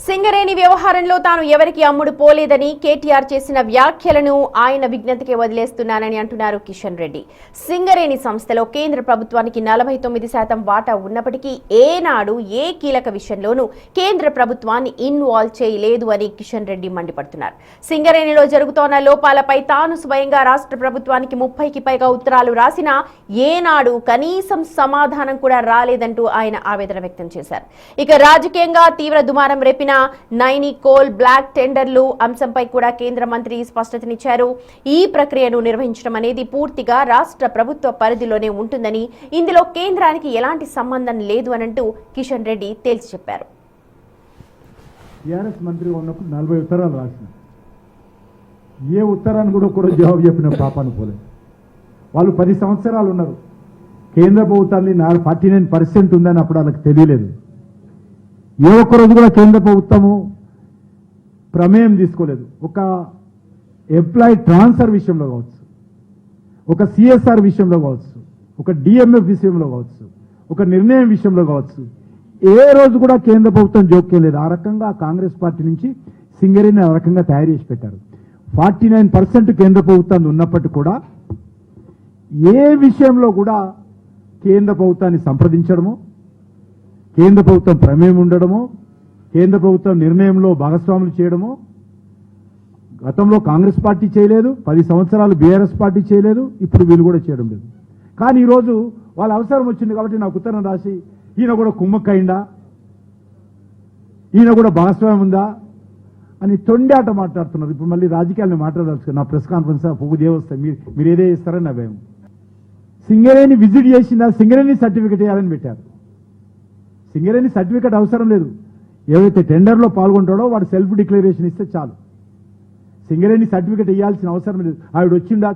సింగరేణి వ్యవహారంలో తాను ఎవరికి అమ్ముడు పోలేదని కేటీఆర్ చేసిన వ్యాఖ్యలను ఆయన విజ్ఞతకే వదిలేస్తున్నానని అంటున్నారు కిషన్ రెడ్డి. సింగరేణి సంస్థలో కేంద్ర ప్రభుత్వానికి 49% వాటా ఉన్నప్పటికీ ఏనాడు ఏ కీలక విషయంలోనూ కేంద్ర ప్రభుత్వాన్ని ఇన్వాల్వ్ చేయలేదు అని కిషన్ రెడ్డి మండిపడుతున్నారు. సింగరేణిలో జరుగుతోన్న లోపాలపై తాను స్వయంగా రాష్ట్ర ప్రభుత్వానికి 30కి పైగా ఉత్తరాలు రాసినా ఏనాడు కనీసం సమాధానం కూడా రాలేదంటూ ఆయన ఆవేదన వ్యక్తం చేశారు. ఇక రాజకీయంగా తీవ్ర దుమారం రేపిన నైని కోల్ బ్లాక్ టెండర్లు అంశంపై కూడా కేంద్ర మంత్రి స్పష్టతనిచ్చారు. ఈ ప్రక్రియను నిర్వహించడం అనేది పూర్తిగా రాష్ట్ర ప్రభుత్వ పరిధిలోనే ఉంటుందని, ఇందులో కేంద్రానికి ఎలాంటి సంబంధం లేదు అనంటూ కిషన్ రెడ్డి తేల్చి చెప్పారు. టీఆర్ఎస్ మంత్రి ఉన్నప్పుడు 40 ఉత్తరాలు రాసిన ఏ ఉత్తరాన్ని కూడా జవాబు చెప్పిన పాపాను పోలేదు. వాళ్ళు 10 సంవత్సరాలు ఉన్నారు. కేంద్ర ప్రభుత్వాన్ని 49% ఉందని అప్పుడు వాళ్ళకి తెలియలేదు. ఏ ఒక్కరోజు కూడా కేంద్ర ప్రభుత్వము ప్రమేయం తీసుకోలేదు. ఒక ఎంప్లాయీ ట్రాన్స్ఫర్ విషయంలో కావచ్చు, ఒక సిఎస్ఆర్ విషయంలో కావచ్చు, ఒక డిఎంఎఫ్ విషయంలో కావచ్చు, ఒక నిర్ణయం విషయంలో కావచ్చు, ఏ రోజు కూడా కేంద్ర ప్రభుత్వం జోక్యం లేదు. ఆ రకంగా కాంగ్రెస్ పార్టీ నుంచి సింగరేణి ఆ రకంగా తయారు చేసి పెట్టారు. 49% కేంద్ర ప్రభుత్వాన్ని ఉన్నప్పటికీ కూడా ఏ విషయంలో కూడా కేంద్ర ప్రభుత్వాన్ని సంప్రదించడము, కేంద్ర ప్రభుత్వం ప్రమేయం ఉండడము, కేంద్ర ప్రభుత్వం నిర్ణయంలో భాగస్వాములు చేయడము గతంలో కాంగ్రెస్ పార్టీ చేయలేదు, 10 సంవత్సరాలు బీఆర్ఎస్ పార్టీ చేయలేదు, ఇప్పుడు వీళ్ళు కూడా చేయడం లేదు. కానీ ఈరోజు వాళ్ళ అవసరం వచ్చింది కాబట్టి నాకు ఉత్తరం రాసి ఈయన కూడా కుమ్మక్కయిందా, ఈయన కూడా భాగస్వామ్యం ఉందా అని తొండాట మాట్లాడుతున్నారు. ఇప్పుడు మళ్ళీ రాజకీయాలను మాట్లాడాల్సి నా ప్రెస్ కాన్ఫరెన్స్ పువ్వు దేవస్తాయి, మీరు ఏదే ఇస్తారని నా భయం. సింగరేణి విజిట్ చేసిందా, సింగరేణి సర్టిఫికెట్ ఇవ్వాలని పెట్టారు. సింగరేణి సర్టిఫికెట్ అవసరం లేదు. ఏవైతే టెండర్లో పాల్గొంటాడో వాడు సెల్ఫ్ డిక్లరేషన్ ఇస్తే చాలు. సింగరేణి సర్టిఫికెట్ ఇవ్వాల్సిన అవసరం లేదు. ఆవిడ వచ్చిందా